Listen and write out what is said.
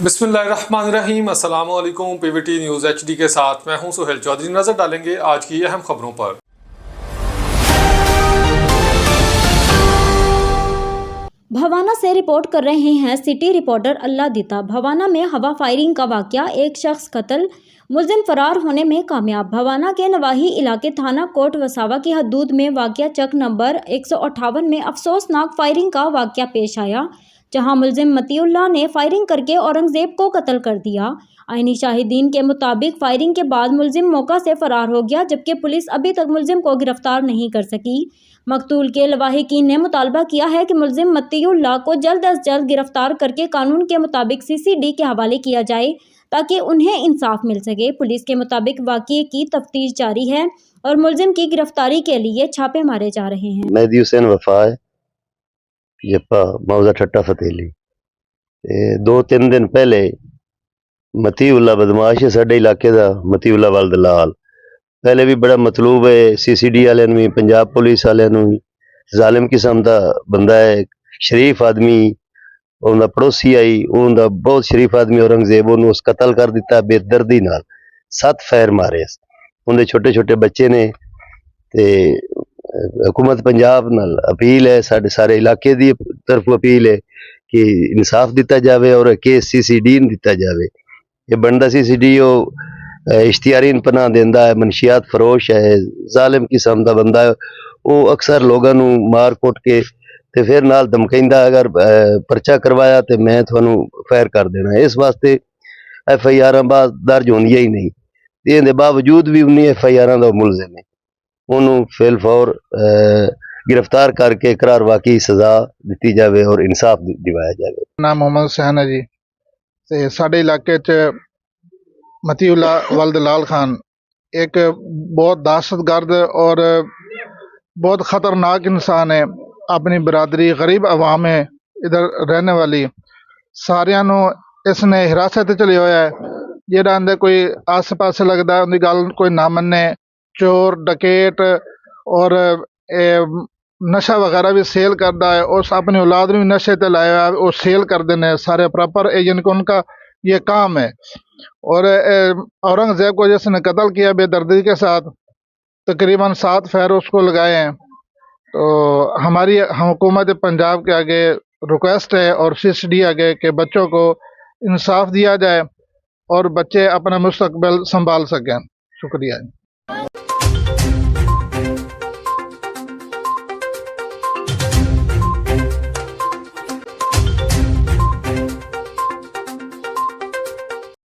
बिस्मिल्लाहिर्रहमानिर्रहीम, अस्सलाम वालेकुम। पीवीटी न्यूज़ एचडी के साथ मैं हूं सुहेल चौधरी। नजर डालेंगे आज की अहम खबरों पर। भवाना से रिपोर्ट कर रहे हैं सिटी रिपोर्टर अल्लाह दीता। भवाना में हवा फायरिंग का वाकया, एक शख्स कत्ल, मुलजिम फरार होने में कामयाब। भवाना के नवाही इलाके थाना कोट वसावा की हदूद में वाकया चक नंबर 158 में अफसोसनाक फायरिंग का वाकया पेश आया, जहां मुलजिम मतीउल्लाह ने फायरिंग करके औरंगजेब को कत्ल कर दिया। आईनी शाहिदीन के मुताबिक फायरिंग के बाद मुलजिम मौका से फरार हो गया, जबकि पुलिस अभी तक मुलजिम को गिरफ्तार नहीं कर सकी। मकतूल के लवाहिकीन ने मुतालबा किया है कि मुलजिम मतीउल्लाह को जल्द अज जल्द गिरफ्तार करके कानून के मुताबिक CCD के हवाले किया जाए, ताकि उन्हें इंसाफ मिल सके। पुलिस के मुताबिक वाक़ये की तफ्तीश जारी है और मुलजिम की गिरफ्तारी के लिए छापे मारे जा रहे हैं। मेहदी हुसैन वफा है जप्पा मौजा ठट्टा फतेली। 2-3 दिन पहले मतीउल्लाह बदमाश है साडे इलाके का, मतीउल्लाह वाल दलाल पहले भी बड़ा मतलूब है CCD वाले भी, पंजाब पुलिस वाले भी। जालिम किस्म का बंदा है, शरीफ आदमी, उनका पड़ोसी आई, उनका बहुत शरीफ आदमी औरंगजेब उन्होंने उस कतल कर दिता बेदर्दी नाल। 7 फैर मारे, उनके छोटे छोटे बच्चे ने। ते हुकूमत पंजाब नाल अपील है, साढ़े सारे इलाके की तरफ अपील है कि इंसाफ दिता जाए और केस CCD दिता जाए। ये बनता CCD इश्तियारीन पनाह देंदा है, मनशियात फरोश है, जालिम किस्म का बंदा है। वो अक्सर लोगों मार कुट के ते फिर नाल धमकाइंदा, अगर परचा करवाया तो मैं थानू फैर कर देना। इस वास्ते FIR दर्ज होंदियां ही नहीं। इसके बावजूद भी 19 FIR का मुलजिम है, उन्होंने फिल फौर गिरफ्तार करके करार वाकई सजा दी जाए और इंसाफ दिवाया जाए। नाम मोहम्मद हुसैन है जी। ते साडे इलाके च मतीउल्लाह वाल दलाल खान एक बहुत दहशतगर्द और बहुत ख़तरनाक इंसान है। अपनी बरादरी गरीब आवाम है इधर रहने वाली, सारियां नू इसने हिरासत च लिया है। जेड़ा अंदर कोई आस पास लगता उनकी गल कोई ना मन्ने, चोर डकैत और नशा वगैरह भी सेल करता है, और अपनी औलाद भी नशे ते लाया है, वो सेल करते हैं सारे प्रॉपर, यानी उनका ये काम है। और औरंगजेब को जिसने कत्ल किया बेदर्दी के साथ, तकरीबन 7 फैर उसको लगाए हैं। तो हमारी हुकूमत पंजाब के आगे रिक्वेस्ट है और CCD आगे कि बच्चों को इंसाफ दिया जाए और बच्चे अपना मुस्तकबिल संभाल सकें। शुक्रिया।